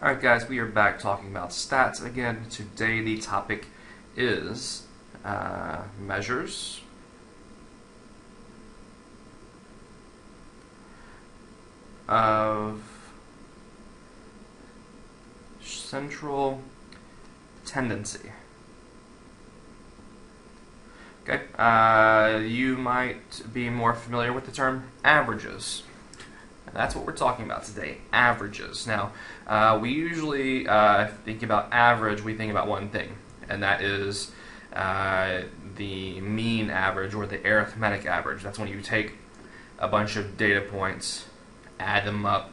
Alright guys, we are back talking about stats again. Today the topic is measures of central tendency. Okay, you might be more familiar with the term averages. That's what we're talking about today, averages. Now, we usually think about average, we think about one thing, and that is the mean average or the arithmetic average. That's when you take a bunch of data points, add them up,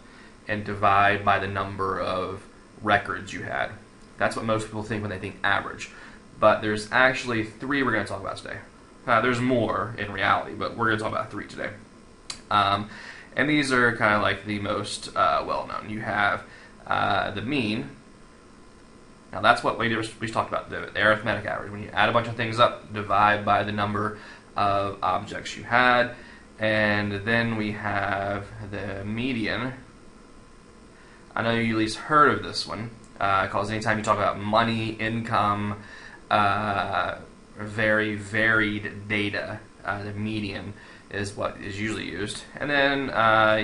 and divide by the number of records you had. That's what most people think when they think average. But there's actually three we're going to talk about today. There's more in reality, but we're going to talk about three today. And these are kind of like the most well-known. You have the mean. Now that's what we just talked about, the arithmetic average. When you add a bunch of things up, divide by the number of objects you had. And then we have the median. I know you at least heard of this one, because anytime you talk about money, income, very varied data, the median is what is usually used. And then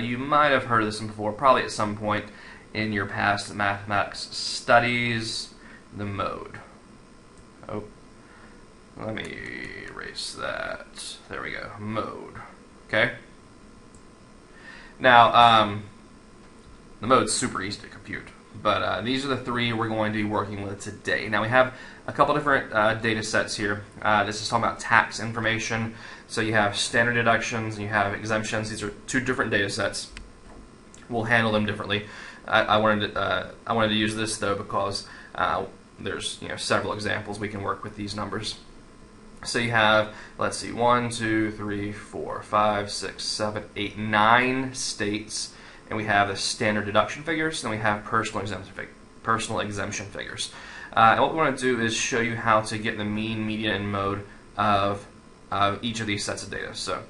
you might have heard of this one before, probably at some point in your past mathematics studies, the mode. Oh, let me erase that. There we go, mode. Okay? Now, the mode's super easy to compute, but these are the three we're going to be working with today. Now, we have a couple different data sets here. This is talking about tax information. So you have standard deductions and you have exemptions. These are two different data sets. We'll handle them differently. I wanted to use this though because there's several examples we can work with these numbers. So you have, let's see, 1, 2, 3, 4, 5, 6, 7, 8, 9 states, and we have the standard deduction figures, and we have personal exemption figures. And what we want to do is show you how to get the mean, median, and mode of each of these sets of data. So,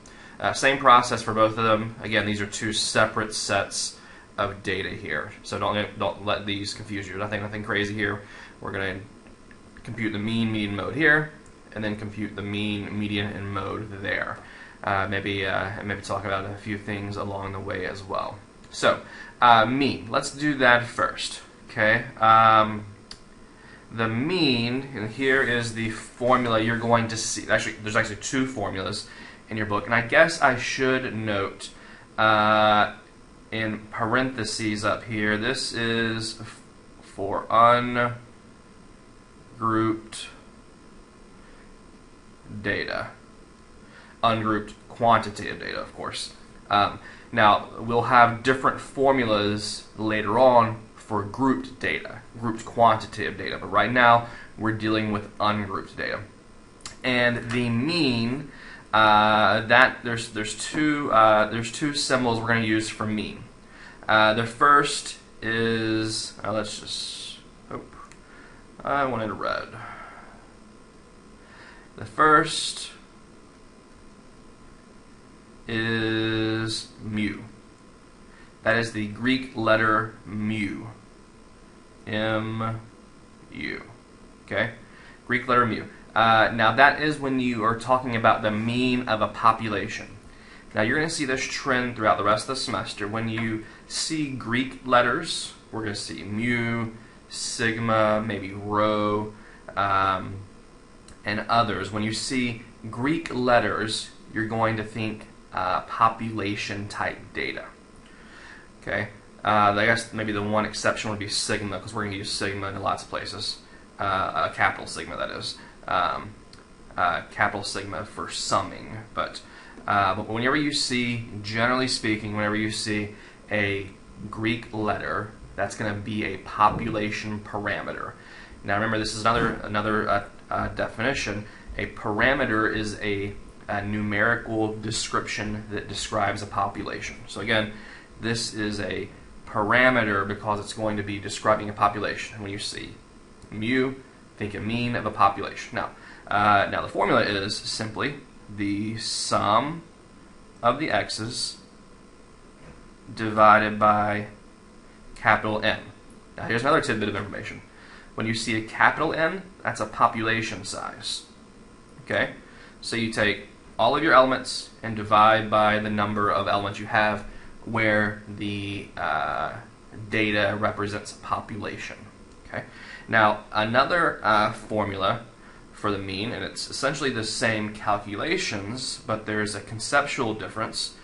same process for both of them. Again, these are two separate sets of data here. So don't let these confuse you. Nothing crazy here. We're going to compute the mean, median, mode here, and then compute the mean, median, and mode there. Maybe talk about a few things along the way as well. So, mean. Let's do that first. Okay. The mean, and here is the formula you're going to see. Actually, there's actually two formulas in your book, and I guess I should note in parentheses up here, this is for ungrouped data. Ungrouped quantitative data, of course. Now, we'll have different formulas later on for grouped data, grouped quantitative data, but right now we're dealing with ungrouped data. And the mean, there's two symbols we're going to use for mean. The first is I wanted red. The first is mu. That is the Greek letter mu. M-U. Okay? Greek letter mu. Now that is when you are talking about the mean of a population. Now you're going to see this trend throughout the rest of the semester. When you see Greek letters, we're going to see mu, sigma, maybe rho, and others. When you see Greek letters, you're going to think population type data. Okay, I guess maybe the one exception would be sigma, because we're going to use sigma in lots of places. Capital sigma, that is. Capital sigma for summing. But whenever you see, generally speaking, whenever you see a Greek letter, that's going to be a population parameter. Now remember, this is another definition. A parameter is a numerical description that describes a population. So again, this is a parameter because it's going to be describing a population. When you see mu, think a mean of a population. Now the formula is simply the sum of the x's divided by capital N. Now here's another tidbit of information. When you see a capital N, that's a population size. Okay? So you take all of your elements and divide by the number of elements you have where the data represents population. Okay? Now another formula for the mean, and it's essentially the same calculations, but there's a conceptual difference,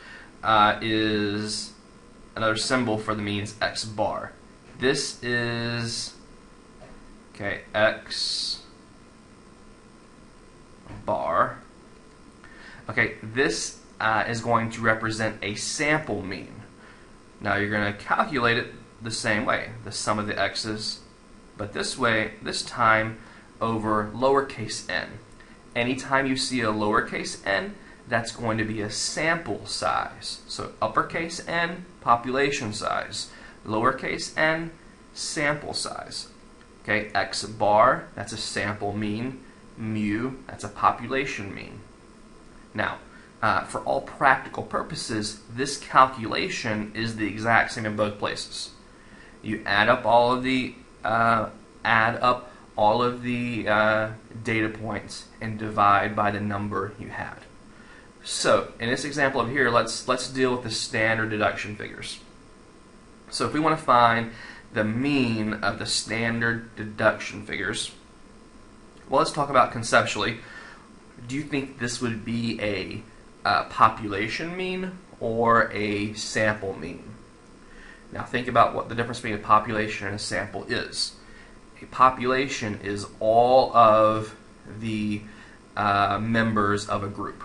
is another symbol for the mean is x bar. This is, okay, x bar. Okay, this is going to represent a sample mean. Now you're going to calculate it the same way, the sum of the x's, but this time over lowercase n. Anytime you see a lowercase n, that's going to be a sample size. So uppercase N, population size. Lowercase n, sample size. Okay, x bar, that's a sample mean. Mu, that's a population mean. Now, for all practical purposes, this calculation is the exact same in both places. You add up all of the data points and divide by the number you had. So, in this example over here, let's deal with the standard deduction figures. So if we want to find the mean of the standard deduction figures, well, let's talk about conceptually. Do you think this would be a population mean or a sample mean? Now think about what the difference between a population and a sample is. A population is all of the members of a group.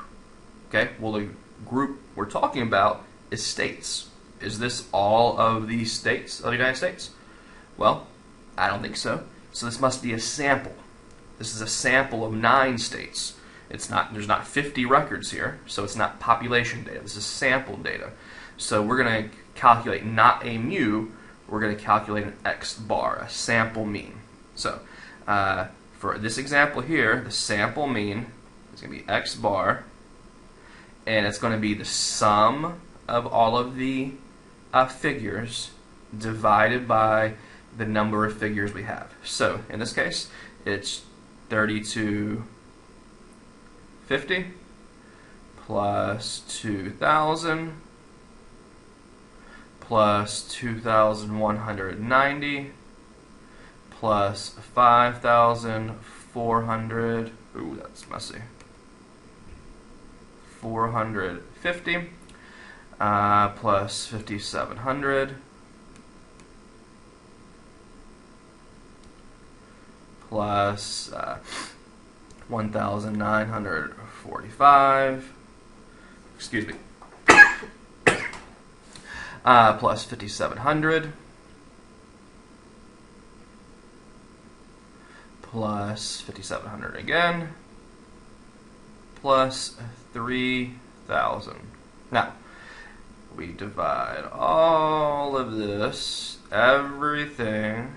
Okay, well, the group we're talking about is states. Is this all of the states of the United States? Well, I don't think so. So this must be a sample. This is a sample of 9 states. It's not. There's not 50 records here, so it's not population data. This is sample data. So we're going to calculate not a mu. We're going to calculate an x bar, a sample mean. So for this example here, the sample mean is going to be x bar, and it's going to be the sum of all of the figures divided by the number of figures we have. So in this case, it's 3250 plus 2000 plus 2190 plus 5400. Ooh, that's messy. 450 plus 5700 plus 1945. Excuse me. Plus 5700 plus 5700 again plus 3000. Now we divide all of this, everything,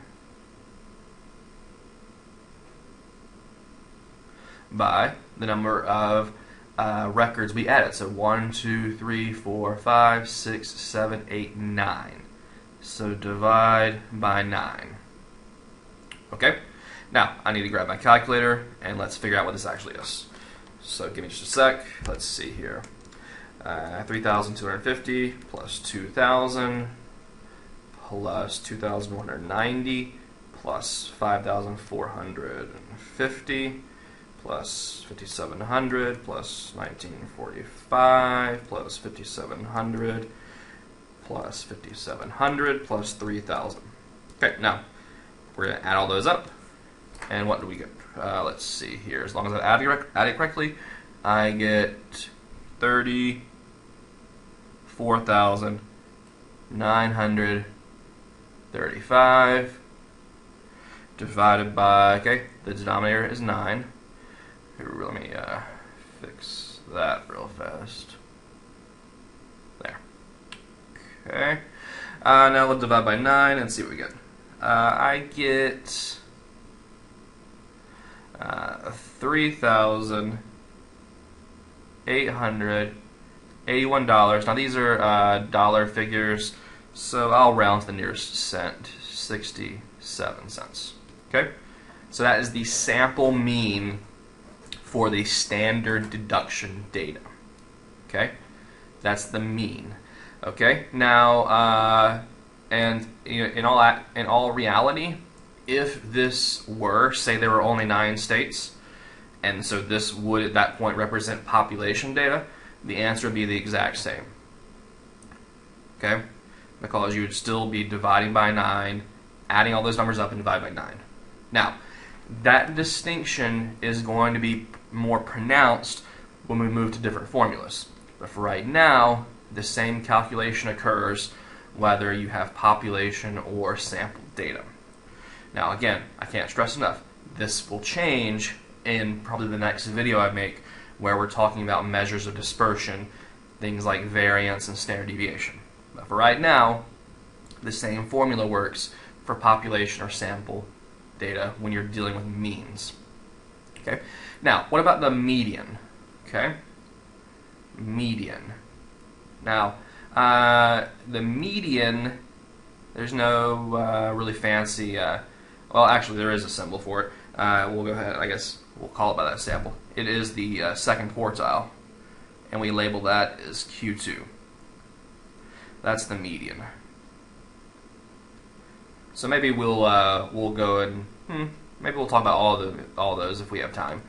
by the number of records we added. So 1, 2, 3, 4, 5, 6, 7, 8, 9. So divide by 9. Okay? Now, I need to grab my calculator and let's figure out what this actually is. So give me just a sec. Let's see here. 3,250 plus 2,000 plus 2,190 plus 5,450 plus 5,700 plus 1945 plus 5,700 plus 5,700 plus 3,000. Okay, now we're going to add all those up. And what do we get? Let's see here. As long as I add it correctly, I get 34,935 divided by, okay, the denominator is 9. Here, let me fix that real fast. There. Okay. Now we'll divide by 9 and see what we get. I get $3,881. Now these are dollar figures, so I'll round to the nearest cent. 60 cents. Okay? So that is the sample mean for the standard deduction data. Okay? That's the mean. Okay? Now, and in all reality, if this were, say there were only 9 states, and so this would at that point represent population data, the answer would be the exact same. Okay? Because you would still be dividing by 9, adding all those numbers up and divide by 9. Now, that distinction is going to be more pronounced when we move to different formulas. But for right now, the same calculation occurs whether you have population or sample data. Now again, I can't stress enough, this will change in probably the next video I make, where we're talking about measures of dispersion, things like variance and standard deviation. But for right now, the same formula works for population or sample data when you're dealing with means. Okay. Now, what about the median? Okay. Median. Now, the median, there's no really fancy, well, actually there is a symbol for it. We'll go ahead, I guess we'll call it by that sample. It is the second quartile, and we label that as Q2. That's the median. So maybe we'll go and maybe we'll talk about all those if we have time.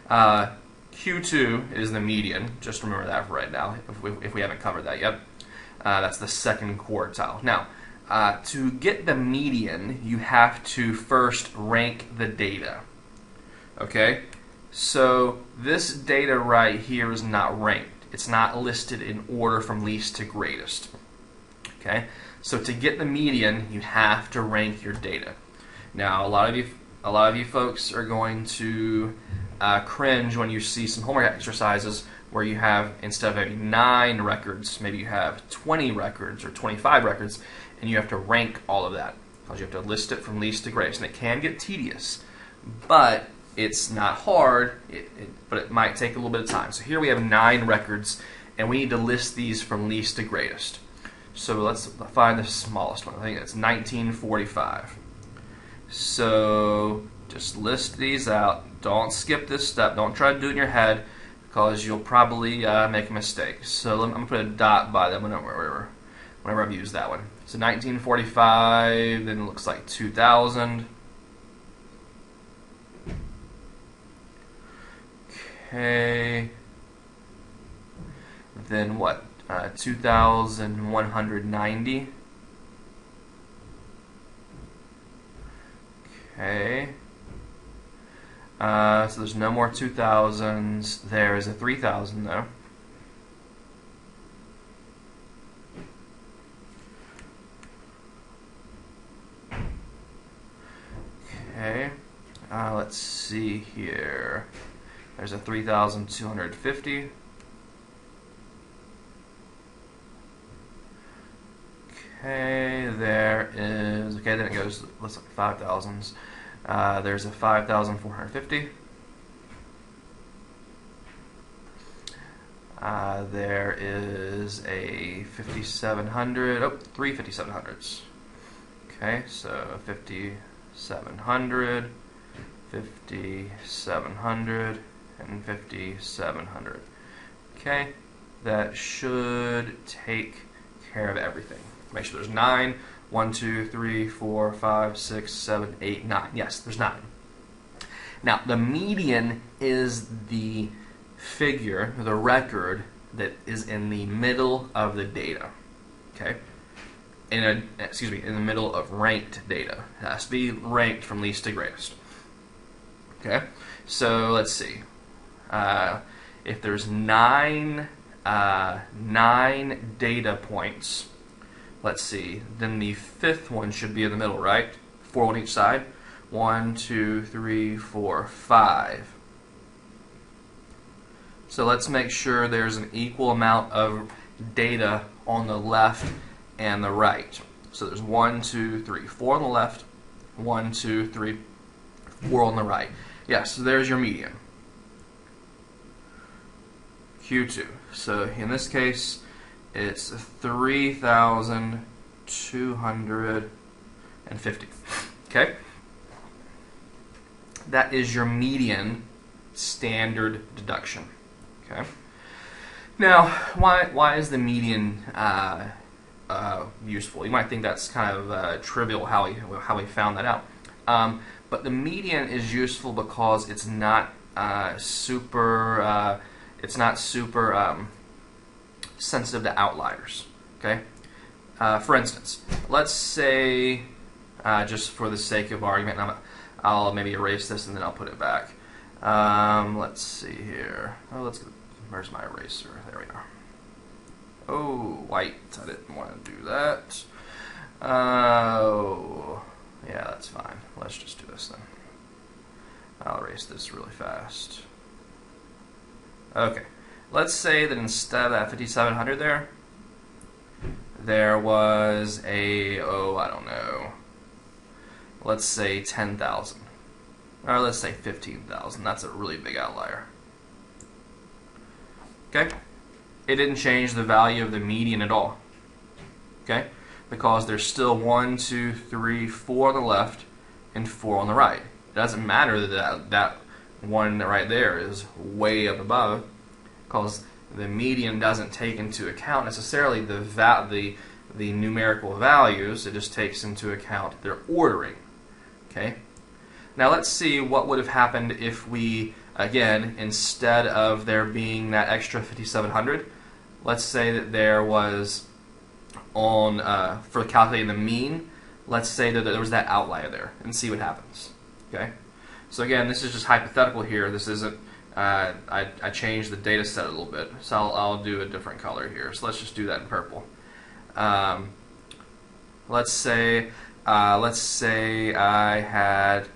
Q2 is the median. Just remember that for right now, if we haven't covered that yet. That's the second quartile. Now, to get the median, you have to first rank the data. Okay? So this data right here is not ranked. It's not listed in order from least to greatest. Okay? So to get the median, you have to rank your data. Now, a lot of you folks are going to cringe when you see some homework exercises where you have, instead of having 9 records, maybe you have 20 records or 25 records, and you have to rank all of that because you have to list it from least to greatest. And it can get tedious, but it's not hard, but it might take a little bit of time. So here we have 9 records, and we need to list these from least to greatest. So let's find the smallest one. I think it's 1945. So just list these out. Don't skip this step. Don't try to do it in your head, because you'll probably make a mistake. So I'm going to put a dot by them whenever I've used that one. So 1945, then it looks like 2000. Okay. Then what? 2,190. Okay. So there's no more 2,000s. There's a 3,000 though. Okay. Let's see here. There's a 3,250. Okay, there is, okay, then it goes, looks like 5,000s. There's a 5,450. There is a 5,700, oh, 3 5,700s. Okay, so 5,700, 5,700, and 5,700. Okay, that should take care of everything. Make sure there's 9. 1, 2, 3, 4, 5, 6, 7, 8, 9. Yes, there's 9. Now, the median is the figure, the record, that is in the middle of the data. Okay? In the middle of ranked data. It has to be ranked from least to greatest. Okay? So, let's see. If there's 9 data points, let's see, then the 5th one should be in the middle, right? 4 on each side. 1, 2, 3, 4, 5. So let's make sure there's an equal amount of data on the left and the right. So there's 1, 2, 3, 4 on the left, 1, 2, 3, 4 on the right. Yes, so there's your median. Q2. So in this case, it's 3,250. Okay? That is your median standard deduction. Okay? Now, why is the median useful? You might think that's kind of trivial how we found that out. But the median is useful because it's not super sensitive to outliers. Okay. For instance, let's say, just for the sake of argument, I'll maybe erase this and then I'll put it back. Let's see here. Oh, where's my eraser? There we are. Oh, white. I didn't want to do that. Oh, yeah, that's fine. Let's just do this then. I'll erase this really fast. Okay. Let's say that instead of that 5,700 there was a, I don't know. Let's say 10,000. Or let's say 15,000. That's a really big outlier. Okay? It didn't change the value of the median at all. Okay? Because there's still 1, 2, 3, 4 on the left and 4 on the right. It doesn't matter that one right there is way up above, because the median doesn't take into account necessarily the numerical values. It just takes into account their ordering. Okay? Now let's see what would have happened if we, again, instead of there being that extra 5,700, let's say that there was for calculating the mean, let's say that there was that outlier there, and see what happens. Okay? So again, this is just hypothetical here. This isn't, I changed the data set a little bit, so I'll do a different color here. So let's just do that in purple. Let's say I had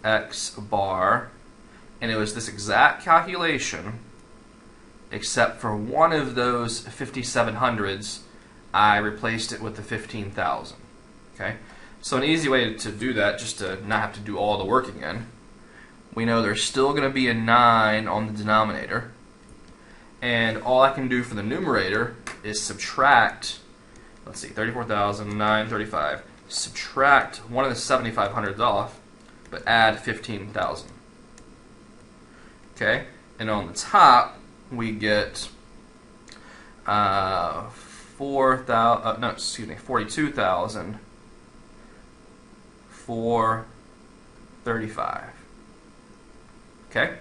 X bar, and it was this exact calculation, except for one of those 5,700s, I replaced it with the 15,000. Okay? So an easy way to do that, just to not have to do all the work again, we know there's still going to be a 9 on the denominator, and all I can do for the numerator is subtract, let's see, 34,935, subtract one of the 7,500s off, but add 15,000. Okay? And on the top, we get 42,435. Okay?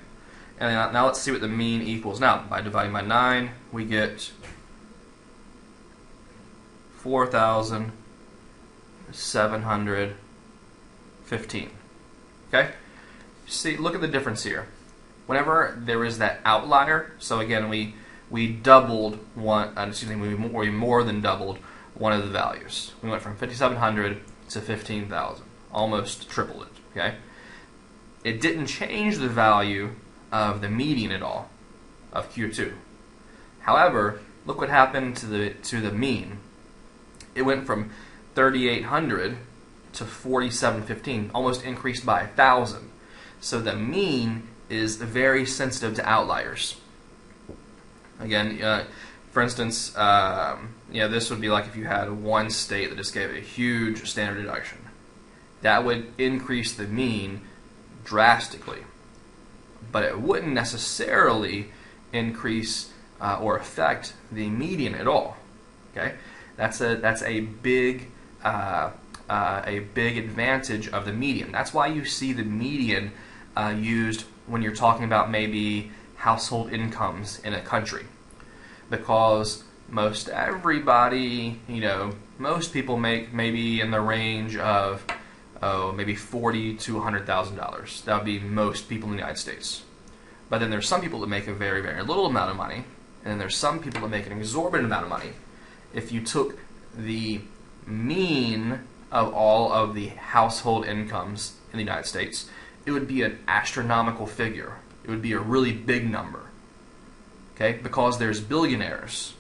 And now let's see what the mean equals. Now, by dividing by 9, we get 4,715. Okay? See, look at the difference here. Whenever there is that outlier, so again, we doubled one, we more than doubled one of the values. We went from 5,700 to 15,000, almost tripled it. Okay? It didn't change the value of the median at all, of Q2. However, look what happened to the mean. It went from 3,800 to 4,715, almost increased by 1,000. So the mean is very sensitive to outliers. Again, for instance, this would be like if you had one state that just gave a huge standard deduction. That would increase the mean drastically, but it wouldn't necessarily increase or affect the median at all. Okay, that's a big advantage of the median. That's why you see the median used when you're talking about maybe household incomes in a country, because most everybody, most people make maybe in the range of maybe $40,000 to $100,000. That would be most people in the United States. But then there's some people that make a very, very little amount of money, and then there's some people that make an exorbitant amount of money. If you took the mean of all of the household incomes in the United States, it would be an astronomical figure. It would be a really big number. Okay? Because there's billionaires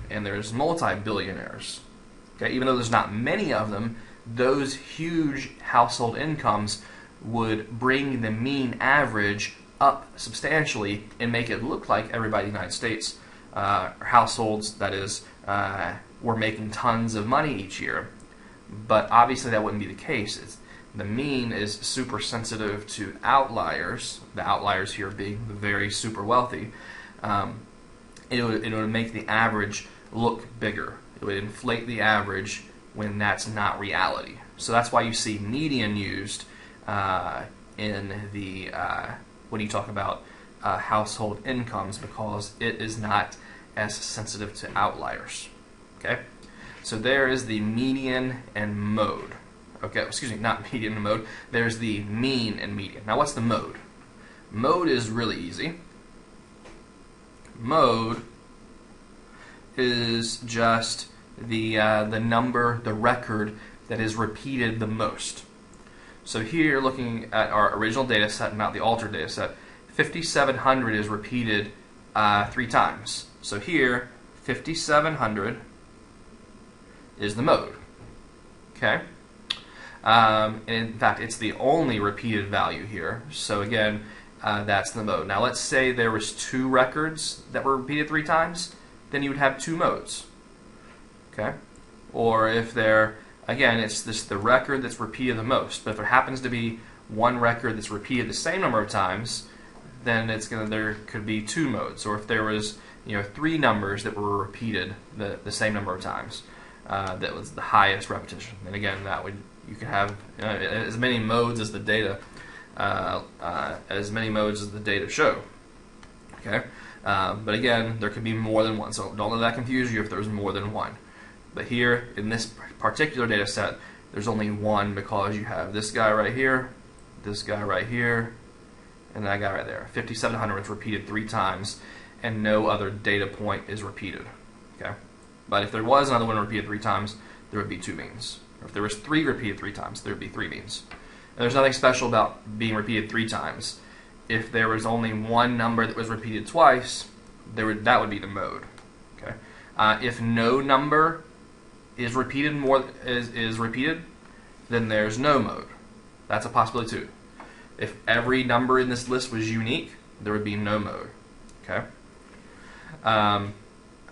and there's multi-billionaires. Okay? Even though there's not many of them, those huge household incomes would bring the mean average up substantially and make it look like everybody in the United States, households, that is, were making tons of money each year. But obviously that wouldn't be the case. the mean is super sensitive to outliers, the outliers here being the very super wealthy, it would make the average look bigger. It would inflate the average when that's not reality. So that's why you see median used in the when you talk about household incomes, because it is not as sensitive to outliers. Okay, so there is the median and mode. Okay, excuse me, not median and mode. There's the mean and median. Now, what's the mode? Mode is really easy. Mode is just the number, the record that is repeated the most. So here, looking at our original data set, not the altered data set, 5,700 is repeated 3 times. So here, 5,700 is the mode. Okay? And in fact, it's the only repeated value here. So again, that's the mode. Now let's say there was 2 records that were repeated 3 times, then you would have 2 modes. Okay? Or if there, again, it's the record that's repeated the most. But if there happens to be 1 record that's repeated the same number of times, then there could be 2 modes. Or if there was 3 numbers that were repeated the same number of times, that was the highest repetition. And again, you could have as many modes as the data show. Okay, but again, there could be more than one. So don't let that confuse you if there's more than one. But here in this particular data set, there's only 1, because you have this guy right here, this guy right here, and that guy right there. 5,700 is repeated 3 times, and no other data point is repeated. Okay, but if there was another one repeated 3 times, there would be 2 means. Or if there was 3 repeated 3 times, there would be 3 means. And there's nothing special about being repeated 3 times. If there was only 1 number that was repeated twice, that would be the mode. Okay. If no number is repeated is repeated, then there's no mode. That's a possibility too. If every number in this list was unique, there would be no mode. Okay.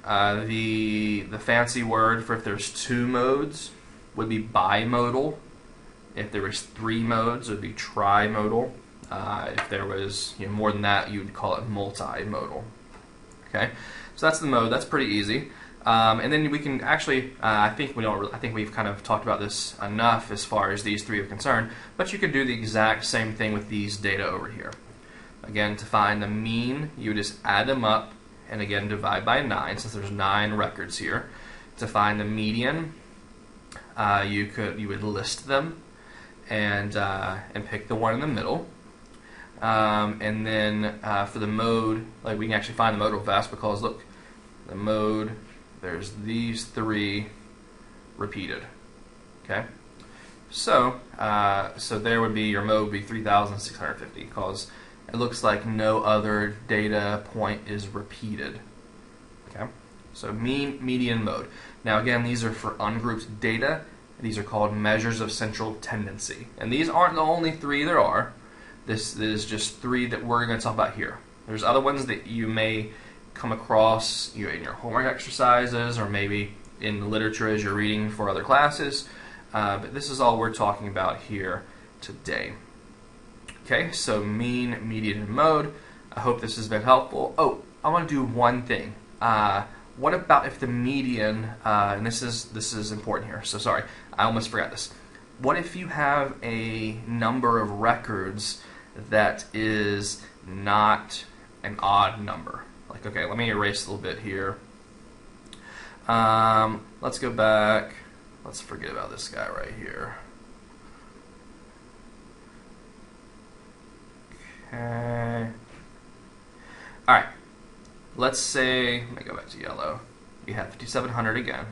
The fancy word for if there's 2 modes would be bimodal. If there was 3 modes, it would be trimodal. If there was more than that, you would call it multimodal. Okay, so that's the mode. That's pretty easy. And then we can actually, I think we've kind of talked about this enough as far as these 3 are concerned. But you could do the exact same thing with these data over here. Again, to find the mean, you would just add them up, and again divide by 9, since there's 9 records here. To find the median, you would list them and pick the one in the middle. And then for the mode, we can actually find the mode real fast, because look, the mode, there's these 3 repeated. Okay, so there would be your mode would be 3,650, because it looks like no other data point is repeated. Okay, so mean, median, mode. Now again, these are for ungrouped data. These are called measures of central tendency, and these aren't the only 3 there are. This is just 3 that we're going to talk about here. There's other ones that you may come across in your homework exercises, or maybe in the literature as you're reading for other classes. But this is all we're talking about here today. Okay, so mean, median, and mode. I hope this has been helpful. Oh, I want to do one thing. What about if the median, and this is important here, so sorry, I almost forgot this. What if you have a number of records that is not an odd number? Okay, let me erase a little bit here. Let's go back. Let's forget about this guy right here. Okay. Alright. Let's say, let me go back to yellow. You have 5,700 again.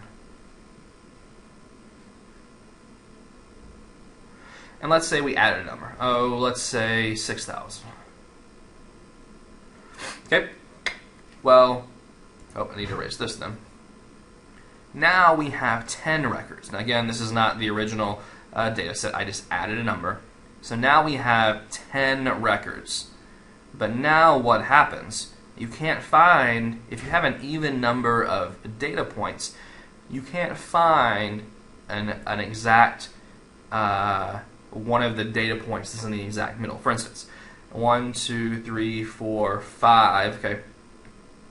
And let's say we added a number. Oh, let's say 6,000. Okay. Well, I need to erase this then. Now we have 10 records. Now again, this is not the original data set. I just added a number. So now we have 10 records. But now what happens? You can't find, if you have an even number of data points, you can't find an exact one of the data points that's in the exact middle. For instance, 1, 2, 3, 4, 5. Okay,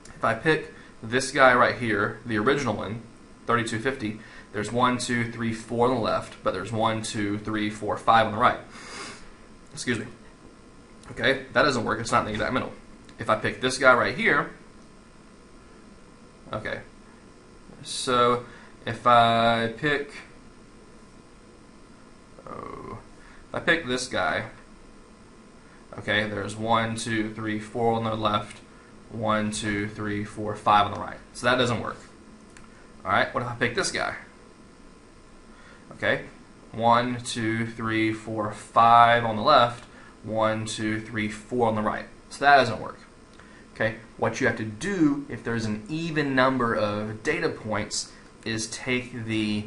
if I pick this guy right here, the original one, 3250, there's 1, 2, 3, 4 on the left, but there's 1, 2, 3, 4, 5 on the right. Excuse me. Okay, that doesn't work. It's not in the exact middle. If I pick this guy right here, okay, so if I pick this guy, okay, there's 1, 2, 3, 4 on the left, 1, 2, 3, 4, 5 on the right. So that doesn't work. Alright, what if I pick this guy? Okay, 1, 2, 3, 4, 5 on the left, 1, 2, 3, 4 on the right. So that doesn't work. Okay, what you have to do if there's an even number of data points is take the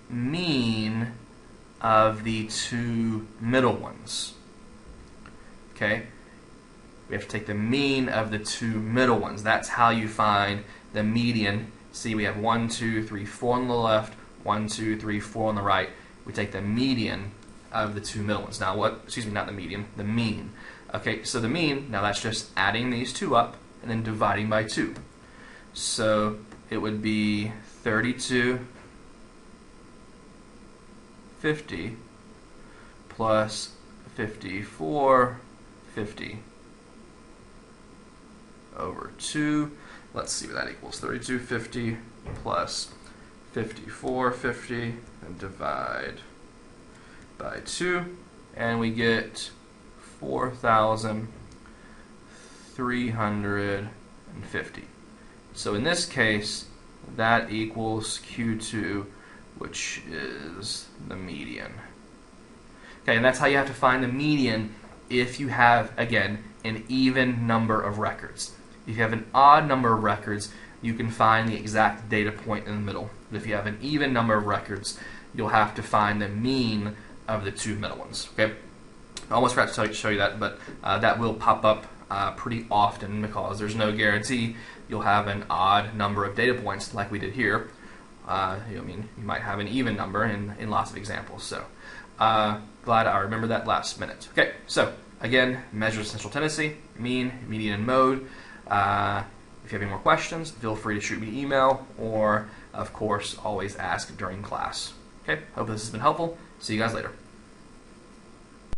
mean of the two middle ones. Okay, we have to take the mean of the two middle ones. That's how you find the median. See, we have 1, 2, 3, 4 on the left, 1, 2, 3, 4 on the right. We take the median of the two middle ones. Now what, excuse me, not the median, the mean. Okay, so the mean, now that's just adding these two up and then dividing by 2. So it would be 3250 plus 5450 over 2. Let's see what that equals. 3250 plus 5450 and divide by 2, and we get 4,350. So in this case, that equals Q2, which is the median. Okay, and that's how you have to find the median if you have, again, an even number of records. If you have an odd number of records, you can find the exact data point in the middle. But if you have an even number of records, you'll have to find the mean of the two middle ones. Okay, I almost forgot to show you that, but that will pop up pretty often because there's no guarantee you'll have an odd number of data points like we did here. You might have an even number in lots of examples. So glad I remembered that last minute. Okay, so again, measure central tendency, mean, median, and mode. If you have any more questions, feel free to shoot me an email or, of course, always ask during class. Okay, hope this has been helpful. See you guys later.